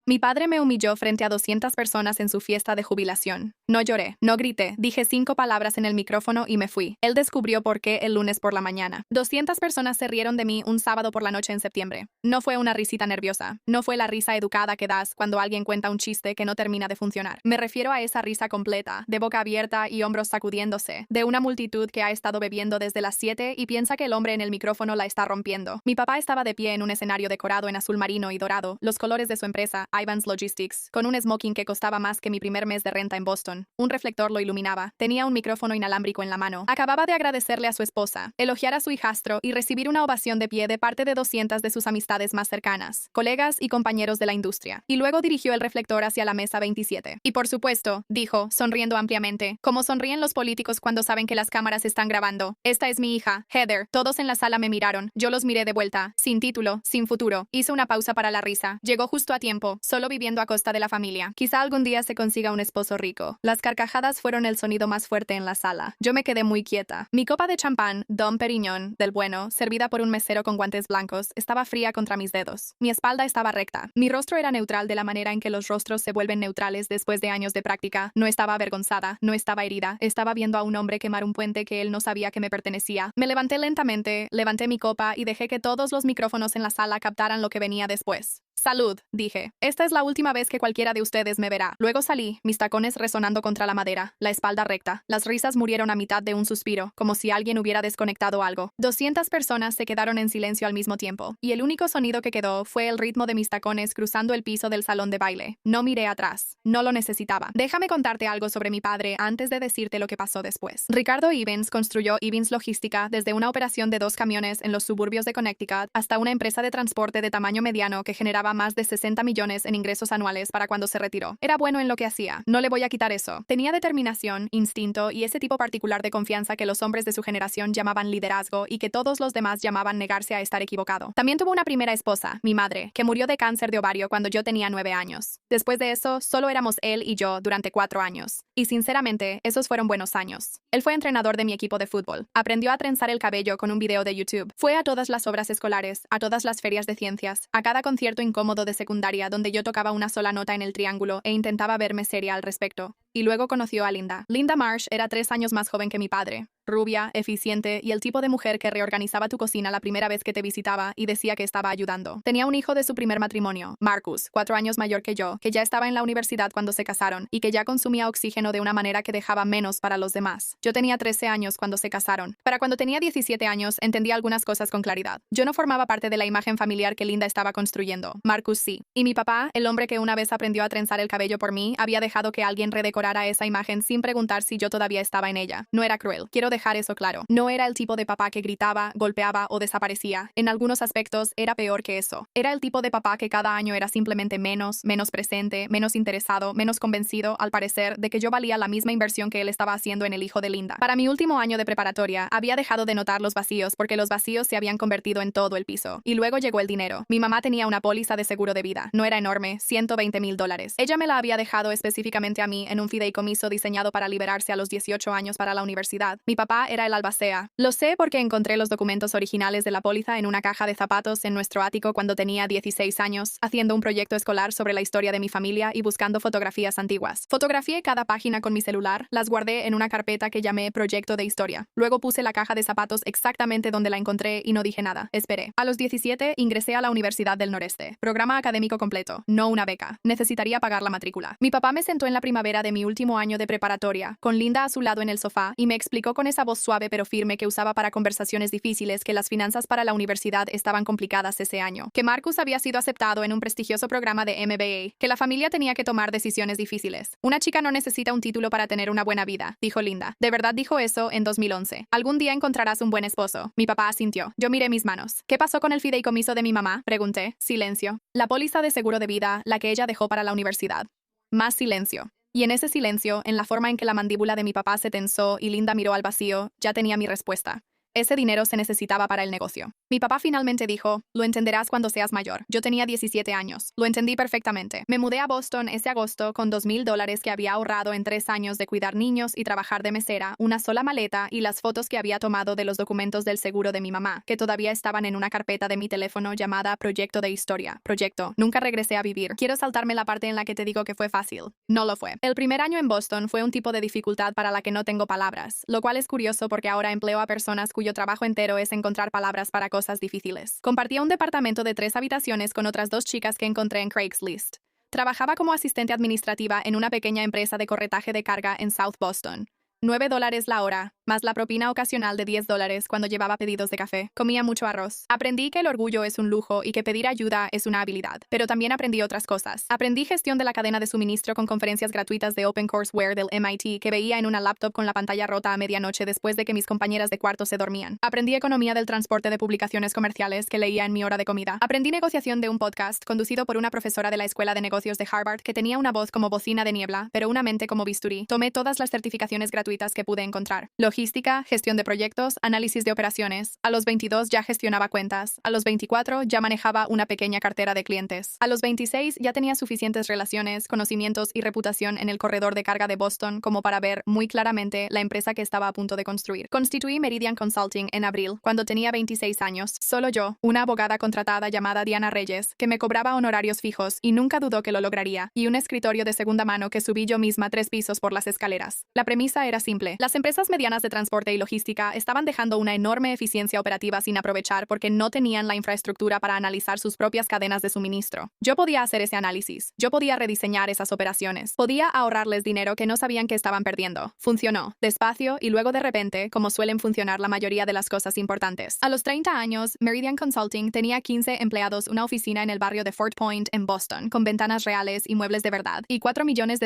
Mi padre me humilló frente a 200 personas en su fiesta de jubilación. No lloré, no grité, dije 5 palabras en el micrófono y me fui. Él descubrió por qué el lunes por la mañana. 200 personas se rieron de mí un sábado por la noche en septiembre. No fue una risita nerviosa. No fue la risa educada que das cuando alguien cuenta un chiste que no termina de funcionar. Me refiero a esa risa completa, de boca abierta y hombros sacudiéndose, de una multitud que ha estado bebiendo desde las 7 y piensa que el hombre en el micrófono la está rompiendo. Mi papá estaba de pie en un escenario decorado en azul marino y dorado, los colores de su empresa, Ivans Logistics, con un smoking que costaba más que mi primer mes de renta en Boston. Un reflector lo iluminaba. Tenía un micrófono inalámbrico en la mano. Acababa de agradecerle a su esposa, elogiar a su hijastro y recibir una ovación de pie de parte de 200 de sus amistades más cercanas, colegas y compañeros de la industria. Y luego dirigió el reflector hacia la mesa 27. Y por supuesto, dijo, sonriendo ampliamente, como sonríen los políticos cuando saben que las cámaras están grabando. Esta es mi hija, Heather. Todos en la sala me miraron. Yo los miré de vuelta, sin título, sin futuro. Hice una pausa para la risa. Llegó justo a tiempo, solo viviendo a costa de la familia. Quizá algún día se consiga un esposo rico. Las carcajadas fueron el sonido más fuerte en la sala. Yo me quedé muy quieta. Mi copa de champán, Dom Perignon, del bueno, servida por un mesero con guantes blancos, estaba fría contra mis dedos. Mi espalda estaba recta. Mi rostro era neutral de la manera en que los rostros se vuelven neutrales después de años de práctica. No estaba avergonzada, no estaba herida. Estaba viendo a un hombre quemar un puente que él no sabía que me pertenecía. Me levanté lentamente, levanté mi copa y dejé que todos los micrófonos en la sala captaran lo que venía después. Salud, dije. Esta es la última vez que cualquiera de ustedes me verá. Luego salí, mis tacones resonando contra la madera, la espalda recta. Las risas murieron a mitad de un suspiro, como si alguien hubiera desconectado algo. 200 personas se quedaron en silencio al mismo tiempo, y el único sonido que quedó fue el ritmo de mis tacones cruzando el piso del salón de baile. No miré atrás. No lo necesitaba. Déjame contarte algo sobre mi padre antes de decirte lo que pasó después. Ricardo Evans construyó Evans Logística desde una operación de 2 camiones en los suburbios de Connecticut hasta una empresa de transporte de tamaño mediano que generaba más de 60 millones en ingresos anuales para cuando se retiró. Era bueno en lo que hacía. No le voy a quitar eso. Tenía determinación, instinto y ese tipo particular de confianza que los hombres de su generación llamaban liderazgo y que todos los demás llamaban negarse a estar equivocado. También tuvo una primera esposa, mi madre, que murió de cáncer de ovario cuando yo tenía 9 años. Después de eso, solo éramos él y yo durante 4 años. Y sinceramente, esos fueron buenos años. Él fue entrenador de mi equipo de fútbol. Aprendió a trenzar el cabello con un video de YouTube. Fue a todas las obras escolares, a todas las ferias de ciencias, a cada concierto incómodo de secundaria donde yo tocaba una sola nota en el triángulo e intentaba verme seria al respecto. Y luego conoció a Linda. Linda Marsh era 3 años más joven que mi padre. Rubia, eficiente y el tipo de mujer que reorganizaba tu cocina la primera vez que te visitaba y decía que estaba ayudando. Tenía un hijo de su primer matrimonio, Marcus, 4 años mayor que yo, que ya estaba en la universidad cuando se casaron y que ya consumía oxígeno de una manera que dejaba menos para los demás. Yo tenía 13 años cuando se casaron. Para cuando tenía 17 años, entendía algunas cosas con claridad. Yo no formaba parte de la imagen familiar que Linda estaba construyendo. Marcus sí. Y mi papá, el hombre que una vez aprendió a trenzar el cabello por mí, había dejado que alguien redecorara esa imagen sin preguntar si yo todavía estaba en ella. No era cruel. Quiero dejar eso claro. No era el tipo de papá que gritaba, golpeaba o desaparecía. En algunos aspectos era peor que eso. Era el tipo de papá que cada año era simplemente menos presente, menos interesado, menos convencido, al parecer, de que yo valía la misma inversión que él estaba haciendo en el hijo de Linda. Para mi último año de preparatoria, había dejado de notar los vacíos porque los vacíos se habían convertido en todo el piso. Y luego llegó el dinero. Mi mamá tenía una póliza de seguro de vida. No era enorme, $120,000. Ella me la había dejado específicamente a mí en un fideicomiso diseñado para liberarse a los 18 años para la universidad. Mi papá era el albacea. Lo sé porque encontré los documentos originales de la póliza en una caja de zapatos en nuestro ático cuando tenía 16 años, haciendo un proyecto escolar sobre la historia de mi familia y buscando fotografías antiguas. Fotografié cada página con mi celular, las guardé en una carpeta que llamé Proyecto de Historia. Luego puse la caja de zapatos exactamente donde la encontré y no dije nada. Esperé. A los 17 ingresé a la Universidad del Noreste. Programa académico completo, no una beca. Necesitaría pagar la matrícula. Mi papá me sentó en la primavera de mi último año de preparatoria, con Linda a su lado en el sofá, y me explicó con esa voz suave pero firme que usaba para conversaciones difíciles que las finanzas para la universidad estaban complicadas ese año, que Marcus había sido aceptado en un prestigioso programa de MBA, que la familia tenía que tomar decisiones difíciles. Una chica no necesita un título para tener una buena vida, dijo Linda. De verdad dijo eso en 2011. Algún día encontrarás un buen esposo. Mi papá asintió. Yo miré mis manos. ¿Qué pasó con el fideicomiso de mi mamá? Pregunté. Silencio. La póliza de seguro de vida, la que ella dejó para la universidad. Más silencio. Y en ese silencio, en la forma en que la mandíbula de mi papá se tensó y Linda miró al vacío, ya tenía mi respuesta. Ese dinero se necesitaba para el negocio. Mi papá finalmente dijo, lo entenderás cuando seas mayor. Yo tenía 17 años. Lo entendí perfectamente. Me mudé a Boston ese agosto con $2,000 que había ahorrado en 3 años de cuidar niños y trabajar de mesera, una sola maleta y las fotos que había tomado de los documentos del seguro de mi mamá, que todavía estaban en una carpeta de mi teléfono llamada Proyecto de Historia. Proyecto. Nunca regresé a vivir. Quiero saltarme la parte en la que te digo que fue fácil. No lo fue. El primer año en Boston fue un tipo de dificultad para la que no tengo palabras, lo cual es curioso porque ahora empleo a personas cuyo trabajo entero es encontrar palabras para cosas difíciles. Compartía un departamento de 3 habitaciones con otras 2 chicas que encontré en Craigslist. Trabajaba como asistente administrativa en una pequeña empresa de corretaje de carga en South Boston. $9 la hora, más la propina ocasional de $10 cuando llevaba pedidos de café. Comía mucho arroz. Aprendí que el orgullo es un lujo y que pedir ayuda es una habilidad, pero también aprendí otras cosas. Aprendí gestión de la cadena de suministro con conferencias gratuitas de OpenCourseWare del MIT que veía en una laptop con la pantalla rota a medianoche después de que mis compañeras de cuarto se dormían. Aprendí economía del transporte de publicaciones comerciales que leía en mi hora de comida. Aprendí negociación de un podcast conducido por una profesora de la Escuela de Negocios de Harvard que tenía una voz como bocina de niebla, pero una mente como bisturí. Tomé todas las certificaciones gratuitas que pude encontrar. Logística, gestión de proyectos, análisis de operaciones. A los 22 ya gestionaba cuentas. A los 24 ya manejaba una pequeña cartera de clientes. A los 26 ya tenía suficientes relaciones, conocimientos y reputación en el corredor de carga de Boston como para ver muy claramente la empresa que estaba a punto de construir. Constituí Meridian Consulting en abril, cuando tenía 26 años. Solo yo, una abogada contratada llamada Diana Reyes, que me cobraba honorarios fijos y nunca dudó que lo lograría, y un escritorio de segunda mano que subí yo misma 3 pisos por las escaleras. La premisa era simple. Las empresas medianas de transporte y logística estaban dejando una enorme eficiencia operativa sin aprovechar porque no tenían la infraestructura para analizar sus propias cadenas de suministro. Yo podía hacer ese análisis. Yo podía rediseñar esas operaciones. Podía ahorrarles dinero que no sabían que estaban perdiendo. Funcionó. Despacio y luego de repente, como suelen funcionar la mayoría de las cosas importantes. A los 30 años, Meridian Consulting tenía 15 empleados, una oficina en el barrio de Fort Point, en Boston, con ventanas reales y muebles de verdad, y $4 millones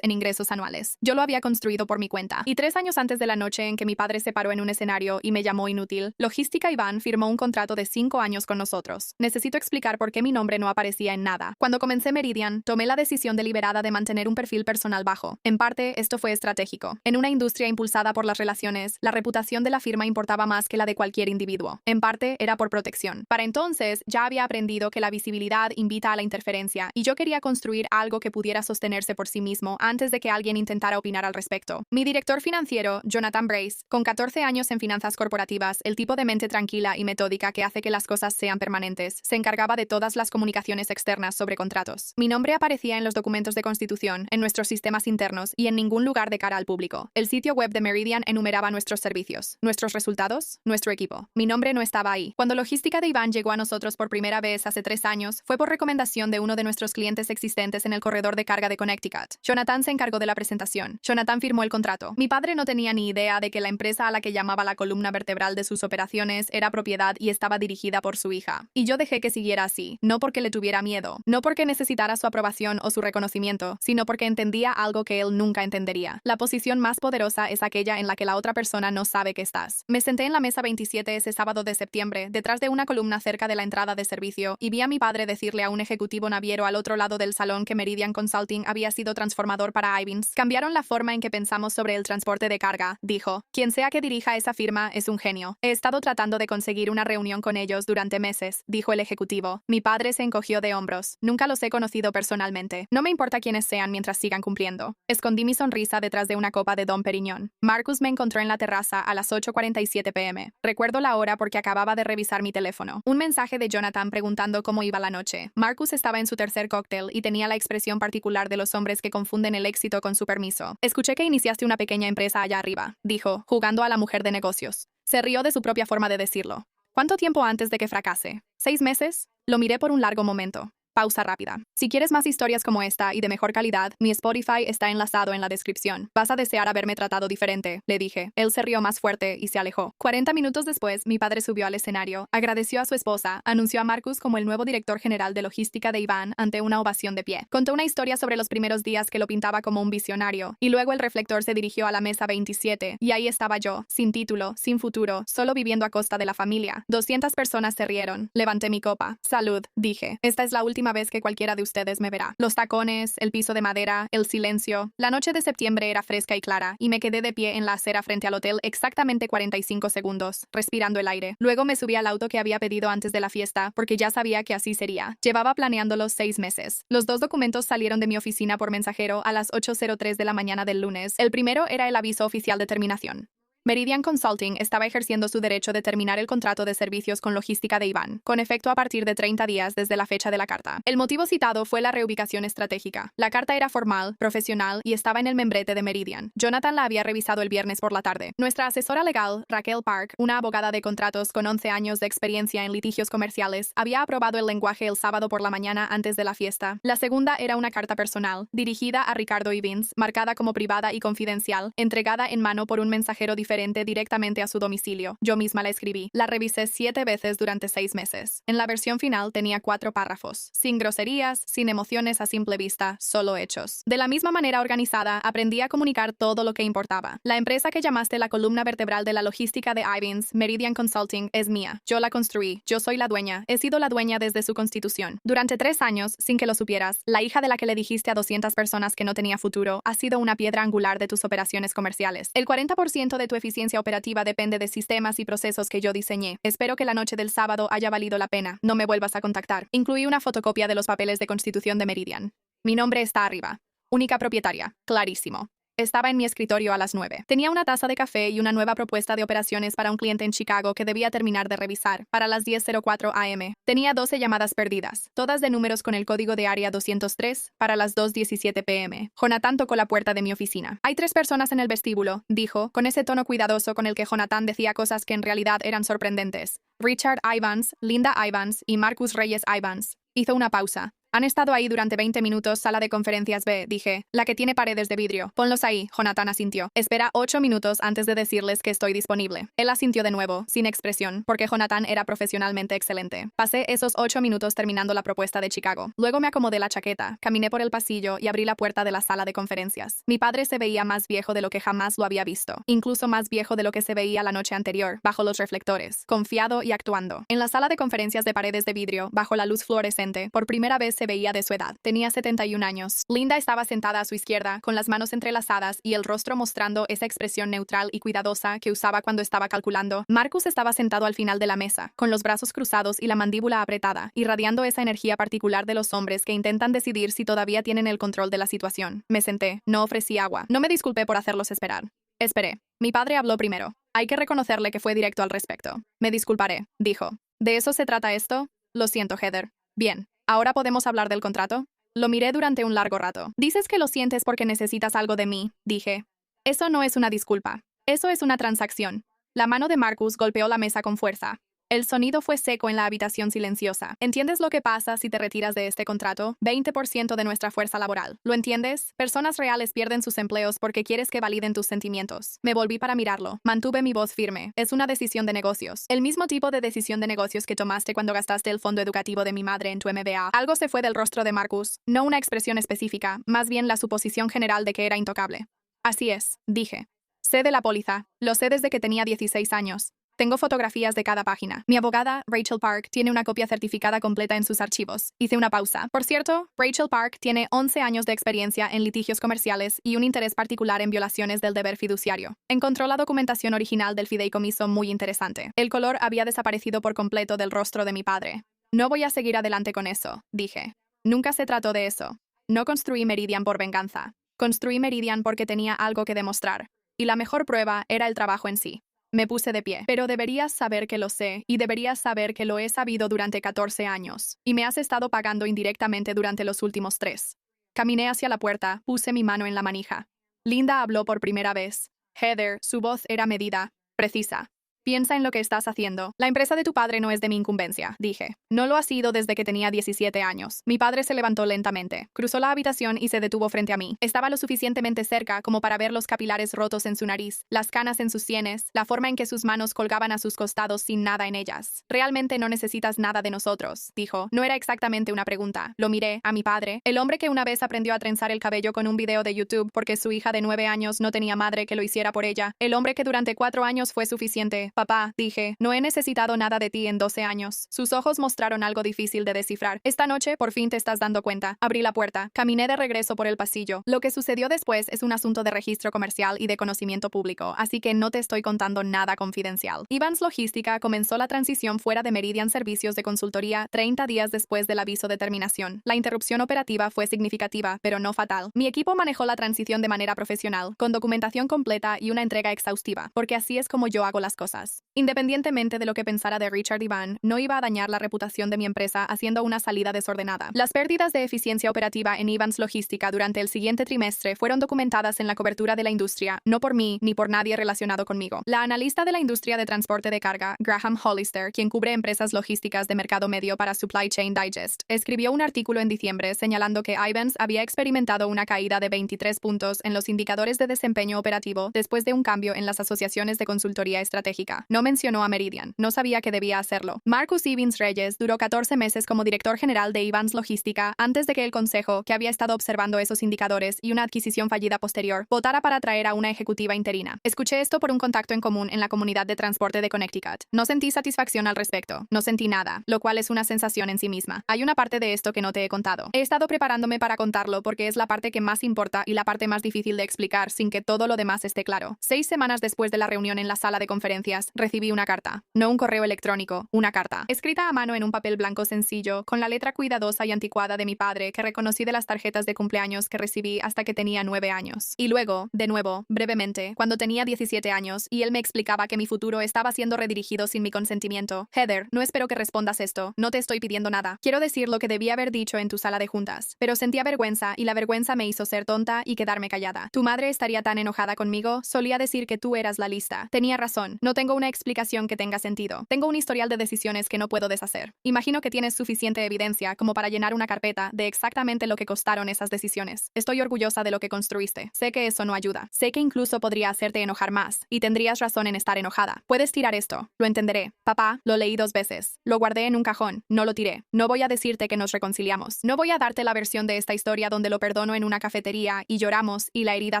en ingresos anuales. Yo lo había construido por mi cuenta. Y 3 años antes de la noche en que mi padre se paró en un escenario y me llamó inútil, Logística Iván firmó un contrato de 5 años con nosotros. Necesito explicar por qué mi nombre no aparecía en nada. Cuando comencé Meridian, tomé la decisión deliberada de mantener un perfil personal bajo. En parte, esto fue estratégico. En una industria impulsada por las relaciones, la reputación de la firma importaba más que la de cualquier individuo. En parte, era por protección. Para entonces, ya había aprendido que la visibilidad invita a la interferencia, y yo quería construir algo que pudiera sostenerse por sí mismo antes de que alguien intentara opinar al respecto. Mi director financiero, Jonathan Brace, con 14 años en finanzas corporativas, el tipo de mente tranquila y metódica que hace que las cosas sean permanentes, se encargaba de todas las comunicaciones externas sobre contratos. Mi nombre aparecía en los documentos de constitución, en nuestros sistemas internos y en ningún lugar de cara al público. El sitio web de Meridian enumeraba nuestros servicios, nuestros resultados, nuestro equipo. Mi nombre no estaba ahí. Cuando Logística de Iván llegó a nosotros por primera vez hace 3 años, fue por recomendación de uno de nuestros clientes existentes en el corredor de carga de Connecticut. Jonathan se encargó de la presentación. Jonathan firmó el contrato. Mi padre no tenía ni idea de que la empresa a la que llamaba la columna vertebral de sus operaciones era propiedad y estaba dirigida por su hija. Y yo dejé que siguiera así, no porque le tuviera miedo, no porque necesitara su aprobación o su reconocimiento, sino porque entendía algo que él nunca entendería. La posición más poderosa es aquella en la que la otra persona no sabe que estás. Me senté en la mesa 27 ese sábado de septiembre, detrás de una columna cerca de la entrada de servicio, y vi a mi padre decirle a un ejecutivo naviero al otro lado del salón que Meridian Consulting había sido transformador para Ivins. Cambiaron la forma en que pensamos sobre el transporte de carga, dijo. Quien sea que dirija esa firma es un genio. He estado tratando de conseguir una reunión con ellos durante meses, dijo el ejecutivo. Mi padre se encogió de hombros. Nunca los he conocido personalmente. No me importa quiénes sean mientras sigan cumpliendo. Escondí mi sonrisa detrás de una copa de Dom Perignon. Marcus me encontró en la terraza a las 8:47 p.m. Recuerdo la hora porque acababa de revisar mi teléfono. Un mensaje de Jonathan preguntando cómo iba la noche. Marcus estaba en su tercer cóctel y tenía la expresión particular de los hombres que confunden el éxito con su permiso. Escuché que iniciaste una pequeña empresa allá arriba, dijo, jugando a la mujer de negocios. Se rió de su propia forma de decirlo. ¿Cuánto tiempo antes de que fracase? ¿6 meses? Lo miré por un largo momento. Pausa rápida. Si quieres más historias como esta y de mejor calidad, mi Spotify está enlazado en la descripción. Vas a desear haberme tratado diferente, le dije. Él se rió más fuerte y se alejó. 40 minutos después, mi padre subió al escenario, agradeció a su esposa, anunció a Marcus como el nuevo director general de logística de Iván ante una ovación de pie. Contó una historia sobre los primeros días que lo pintaba como un visionario, y luego el reflector se dirigió a la mesa 27, y ahí estaba yo, sin título, sin futuro, solo viviendo a costa de la familia. 200 personas se rieron. Levanté mi copa. Salud, dije. Esta es la última última vez que cualquiera de ustedes me verá. Los tacones, el piso de madera, el silencio. La noche de septiembre era fresca y clara, y me quedé de pie en la acera frente al hotel exactamente 45 segundos, respirando el aire. Luego me subí al auto que había pedido antes de la fiesta, porque ya sabía que así sería. Llevaba planeándolo 6 meses. Los 2 documentos salieron de mi oficina por mensajero a las 8:03 de la mañana del lunes. El primero era el aviso oficial de terminación. Meridian Consulting estaba ejerciendo su derecho de terminar el contrato de servicios con logística de Iván, con efecto a partir de 30 días desde la fecha de la carta. El motivo citado fue la reubicación estratégica. La carta era formal, profesional y estaba en el membrete de Meridian. Jonathan la había revisado el viernes por la tarde. Nuestra asesora legal, Raquel Park, una abogada de contratos con 11 años de experiencia en litigios comerciales, había aprobado el lenguaje el sábado por la mañana antes de la fiesta. La segunda era una carta personal, dirigida a Ricardo y Vince, marcada como privada y confidencial, entregada en mano por un mensajero diferente directamente a su domicilio. Yo misma la escribí. La revisé 7 veces durante 6 meses. En la versión final tenía 4 párrafos, sin groserías, sin emociones a simple vista, solo hechos. De la misma manera organizada, aprendí a comunicar todo lo que importaba. La empresa que llamaste la columna vertebral de la logística de Ivins, Meridian Consulting, es mía. Yo la construí. Yo soy la dueña. He sido la dueña desde su constitución. Durante 3 años, sin que lo supieras, la hija de la que le dijiste a 200 personas que no tenía futuro ha sido una piedra angular de tus operaciones comerciales. El 40% de tu eficiencia operativa depende de sistemas y procesos que yo diseñé. Espero que la noche del sábado haya valido la pena. No me vuelvas a contactar. Incluí una fotocopia de los papeles de constitución de Meridian. Mi nombre está arriba. Única propietaria. Clarísimo. Estaba en mi escritorio a las 9. Tenía una taza de café y una nueva propuesta de operaciones para un cliente en Chicago que debía terminar de revisar, para las 10:04 am. Tenía 12 llamadas perdidas, todas de números con el código de área 203, para las 2:17 pm. Jonathan tocó la puerta de mi oficina. Hay 3 personas en el vestíbulo, dijo, con ese tono cuidadoso con el que Jonathan decía cosas que en realidad eran sorprendentes. Richard Ivans, Linda Ivans y Marcus Reyes Ivans. Hizo una pausa. Han estado ahí durante 20 minutos, sala de conferencias B, dije. La que tiene paredes de vidrio. Ponlos ahí, Jonathan asintió. Espera 8 minutos antes de decirles que estoy disponible. Él asintió de nuevo, sin expresión, porque Jonathan era profesionalmente excelente. Pasé esos 8 minutos terminando la propuesta de Chicago. Luego me acomodé la chaqueta, caminé por el pasillo y abrí la puerta de la sala de conferencias. Mi padre se veía más viejo de lo que jamás lo había visto. Incluso más viejo de lo que se veía la noche anterior, bajo los reflectores, confiado y actuando. En la sala de conferencias de paredes de vidrio, bajo la luz fluorescente, por primera vez se veía de su edad. Tenía 71 años. Linda estaba sentada a su izquierda, con las manos entrelazadas y el rostro mostrando esa expresión neutral y cuidadosa que usaba cuando estaba calculando. Marcus estaba sentado al final de la mesa, con los brazos cruzados y la mandíbula apretada, irradiando esa energía particular de los hombres que intentan decidir si todavía tienen el control de la situación. Me senté. No ofrecí agua. No me disculpé por hacerlos esperar. Esperé. Mi padre habló primero. Hay que reconocerle que fue directo al respecto. Me disculparé, dijo. ¿De eso se trata esto? Lo siento, Heather. Bien. ¿Ahora podemos hablar del contrato? Lo miré durante un largo rato. Dices que lo sientes porque necesitas algo de mí, dije. Eso no es una disculpa. Eso es una transacción. La mano de Marcus golpeó la mesa con fuerza. El sonido fue seco en la habitación silenciosa. ¿Entiendes lo que pasa si te retiras de este contrato? 20% de nuestra fuerza laboral. ¿Lo entiendes? Personas reales pierden sus empleos porque quieres que validen tus sentimientos. Me volví para mirarlo. Mantuve mi voz firme. Es una decisión de negocios. El mismo tipo de decisión de negocios que tomaste cuando gastaste el fondo educativo de mi madre en tu MBA. Algo se fue del rostro de Marcus. No una expresión específica, más bien la suposición general de que era intocable. Así es, dije. Sé de la póliza. Lo sé desde que tenía 16 años. Tengo fotografías de cada página. Mi abogada, Rachel Park, tiene una copia certificada completa en sus archivos. Hice una pausa. Por cierto, Rachel Park tiene 11 años de experiencia en litigios comerciales y un interés particular en violaciones del deber fiduciario. Encontró la documentación original del fideicomiso muy interesante. El color había desaparecido por completo del rostro de mi padre. No voy a seguir adelante con eso, dije. Nunca se trató de eso. No construí Meridian por venganza. Construí Meridian porque tenía algo que demostrar. Y la mejor prueba era el trabajo en sí. Me puse de pie. Pero deberías saber que lo sé, y deberías saber que lo he sabido durante 14 años, y me has estado pagando indirectamente durante los últimos 3. Caminé hacia la puerta, puse mi mano en la manija. Linda habló por primera vez. Heather, su voz era medida, precisa. Piensa en lo que estás haciendo. La empresa de tu padre no es de mi incumbencia, dije. No lo ha sido desde que tenía 17 años. Mi padre se levantó lentamente, cruzó la habitación y se detuvo frente a mí. Estaba lo suficientemente cerca como para ver los capilares rotos en su nariz, las canas en sus sienes, la forma en que sus manos colgaban a sus costados sin nada en ellas. Realmente no necesitas nada de nosotros, dijo. No era exactamente una pregunta. Lo miré, a mi padre, el hombre que una vez aprendió a trenzar el cabello con un video de YouTube porque su hija de 9 años no tenía madre que lo hiciera por ella, el hombre que durante 4 años fue suficiente Papá, dije, no he necesitado nada de ti en 12 años. Sus ojos mostraron algo difícil de descifrar. Esta noche, por fin te estás dando cuenta. Abrí la puerta. Caminé de regreso por el pasillo. Lo que sucedió después es un asunto de registro comercial y de conocimiento público, así que no te estoy contando nada confidencial. Evans Logística comenzó la transición fuera de Meridian Servicios de Consultoría 30 días después del aviso de terminación. La interrupción operativa fue significativa, pero no fatal. Mi equipo manejó la transición de manera profesional, con documentación completa y una entrega exhaustiva, porque así es como yo hago las cosas. Independientemente de lo que pensara de Richard Ivan, no iba a dañar la reputación de mi empresa haciendo una salida desordenada. Las pérdidas de eficiencia operativa en Evans Logística durante el siguiente trimestre fueron documentadas en la cobertura de la industria, no por mí ni por nadie relacionado conmigo. La analista de la industria de transporte de carga, Graham Hollister, quien cubre empresas logísticas de mercado medio para Supply Chain Digest, escribió un artículo en diciembre señalando que Evans había experimentado una caída de 23 puntos en los indicadores de desempeño operativo después de un cambio en las asociaciones de consultoría estratégica. No mencionó a Meridian, no sabía que debía hacerlo. Marcus Evans Reyes duró 14 meses como director general de Evans Logística antes de que el consejo, que había estado observando esos indicadores y una adquisición fallida posterior, votara para traer a una ejecutiva interina. Escuché esto por un contacto en común en la comunidad de transporte de Connecticut. No sentí satisfacción al respecto, no sentí nada, lo cual es una sensación en sí misma. Hay una parte de esto que no te he contado. He estado preparándome para contarlo porque es la parte que más importa y la parte más difícil de explicar sin que todo lo demás esté claro. 6 semanas después de la reunión en la sala de conferencias, recibí una carta. No un correo electrónico, una carta. Escrita a mano en un papel blanco sencillo, con la letra cuidadosa y anticuada de mi padre que reconocí de las tarjetas de cumpleaños que recibí hasta que tenía 9 años. Y luego, de nuevo, brevemente, cuando tenía 17 años y él me explicaba que mi futuro estaba siendo redirigido sin mi consentimiento. Heather, no espero que respondas esto. No te estoy pidiendo nada. Quiero decir lo que debía haber dicho en tu sala de juntas. Pero sentía vergüenza y la vergüenza me hizo ser tonta y quedarme callada. Tu madre estaría tan enojada conmigo. Solía decir que tú eras la lista. Tenía razón. No tengo una explicación que tenga sentido. Tengo un historial de decisiones que no puedo deshacer. Imagino que tienes suficiente evidencia como para llenar una carpeta de exactamente lo que costaron esas decisiones. Estoy orgullosa de lo que construiste. Sé que eso no ayuda. Sé que incluso podría hacerte enojar más, y tendrías razón en estar enojada. Puedes tirar esto. Lo entenderé. Papá, lo leí 2 veces. Lo guardé en un cajón. No lo tiré. No voy a decirte que nos reconciliamos. No voy a darte la versión de esta historia donde lo perdono en una cafetería y lloramos y la herida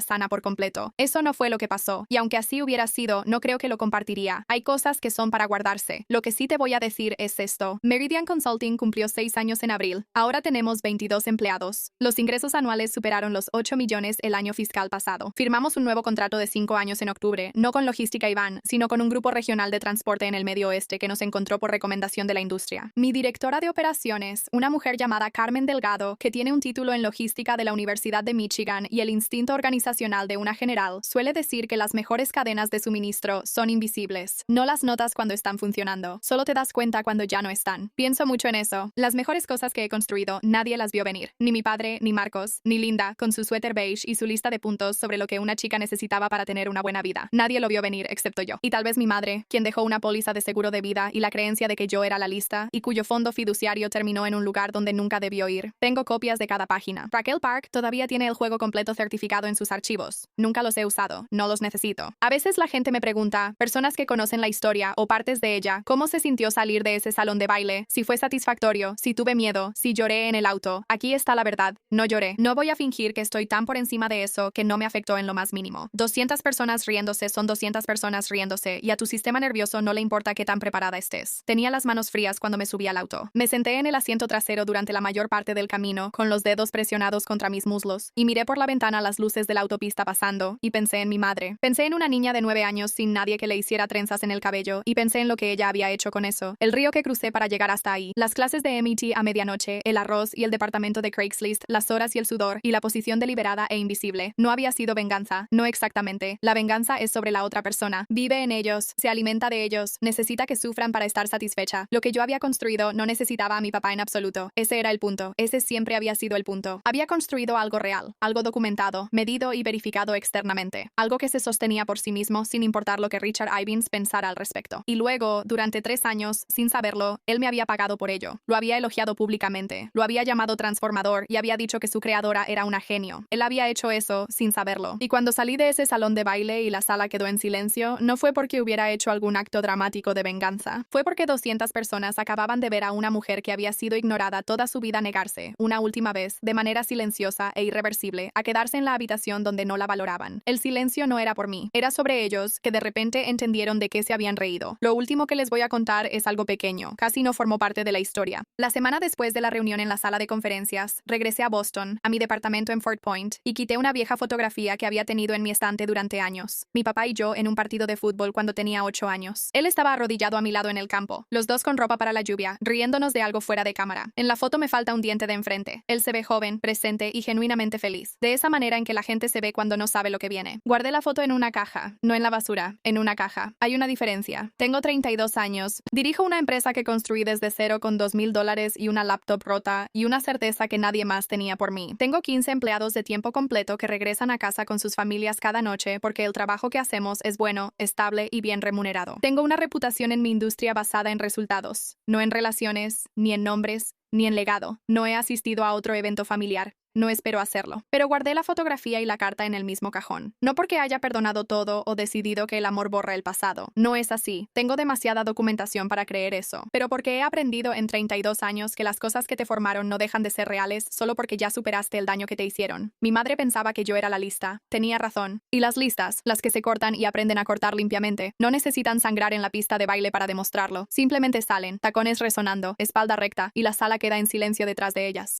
sana por completo. Eso no fue lo que pasó, y aunque así hubiera sido, no creo que lo compartiría. Hay cosas que son para guardarse. Lo que sí te voy a decir es esto. Meridian Consulting cumplió 6 años en abril. Ahora tenemos 22 empleados. Los ingresos anuales superaron los 8 millones el año fiscal pasado. Firmamos un nuevo contrato de 5 años en octubre, no con Logística Ivan, sino con un grupo regional de transporte en el Medio Oeste que nos encontró por recomendación de la industria. Mi directora de operaciones, una mujer llamada Carmen Delgado, que tiene un título en logística de la Universidad de Michigan y el instinto organizacional de una general, suele decir que las mejores cadenas de suministro son invisibles. No las notas cuando están funcionando, solo te das cuenta cuando ya no están. Pienso mucho en eso. Las mejores cosas que he construido, nadie las vio venir. Ni mi padre, ni Marcos, ni Linda, con su suéter beige y su lista de puntos sobre lo que una chica necesitaba para tener una buena vida. Nadie lo vio venir excepto yo. Y tal vez mi madre, quien dejó una póliza de seguro de vida y la creencia de que yo era la lista, y cuyo fondo fiduciario terminó en un lugar donde nunca debió ir. Tengo copias de cada página. Raquel Park todavía tiene el juego completo certificado en sus archivos. Nunca los he usado. No los necesito. A veces la gente me pregunta, personas que conocen la historia o partes de ella, ¿cómo se sintió salir de ese salón de baile? Si fue satisfactorio, si tuve miedo, si lloré en el auto. Aquí está la verdad. No lloré. No voy a fingir que estoy tan por encima de eso que no me afectó en lo más mínimo. 200 personas riéndose son 200 personas riéndose, y a tu sistema nervioso no le importa qué tan preparada estés. Tenía las manos frías cuando me subí al auto. Me senté en el asiento trasero durante la mayor parte del camino, con los dedos presionados contra mis muslos, y miré por la ventana las luces de la autopista pasando, y pensé en mi madre. Pensé en una niña de 9 años sin nadie que le hiciera trenzas en el cabello, y pensé en lo que ella había hecho con eso. El río que crucé para llegar hasta ahí, las clases de MIT a medianoche, el arroz y el departamento de Craigslist, las horas y el sudor, y la posición deliberada e invisible. No había sido venganza. No exactamente. La venganza es sobre la otra persona. Vive en ellos, se alimenta de ellos, necesita que sufran para estar satisfecha. Lo que yo había construido no necesitaba a mi papá en absoluto. Ese era el punto. Ese siempre había sido el punto. Había construido algo real, algo documentado, medido y verificado externamente. Algo que se sostenía por sí mismo sin importar lo que Richard Ivins pensara al respecto. Y luego, durante 3 años, sin saberlo, él me había pagado por ello. Lo había elogiado públicamente, lo había llamado transformador y había dicho que su creadora era una genio. Él había hecho eso sin saberlo. Y cuando salí de ese salón de baile y la sala quedó en silencio, no fue porque hubiera hecho algún acto dramático de venganza. Fue porque 200 personas acababan de ver a una mujer que había sido ignorada toda su vida negarse, una última vez, de manera silenciosa e irreversible, a quedarse en la habitación donde no la valoraban. El silencio no era por mí, era sobre ellos, que de repente entendieron de qué se habían reído. Lo último que les voy a contar es algo pequeño, casi no formó parte de la historia. La semana después de la reunión en la sala de conferencias, regresé a Boston, a mi departamento en Fort Point, y quité una vieja fotografía que había tenido en mi estante durante años. Mi papá y yo en un partido de fútbol cuando tenía 8 años. Él estaba arrodillado a mi lado en el campo, los dos con ropa para la lluvia, riéndonos de algo fuera de cámara. En la foto me falta un diente de enfrente. Él se ve joven, presente y genuinamente feliz. De esa manera en que la gente se ve cuando no sabe lo que viene. Guardé la foto en una caja, no en la basura, en una caja. Hay una diferencia. Tengo 32 años. Dirijo una empresa que construí desde cero con $2,000 y una laptop rota y una certeza que nadie más tenía por mí. Tengo 15 empleados de tiempo completo que regresan a casa con sus familias cada noche porque el trabajo que hacemos es bueno, estable y bien remunerado. Tengo una reputación en mi industria basada en resultados, no en relaciones, ni en nombres, ni en legado. No he asistido a otro evento familiar. No espero hacerlo. Pero guardé la fotografía y la carta en el mismo cajón. No porque haya perdonado todo o decidido que el amor borra el pasado. No es así. Tengo demasiada documentación para creer eso. Pero porque he aprendido en 32 años que las cosas que te formaron no dejan de ser reales solo porque ya superaste el daño que te hicieron. Mi madre pensaba que yo era la lista. Tenía razón. Y las listas, las que se cortan y aprenden a cortar limpiamente, no necesitan sangrar en la pista de baile para demostrarlo. Simplemente salen, tacones resonando, espalda recta, y la sala queda en silencio detrás de ellas.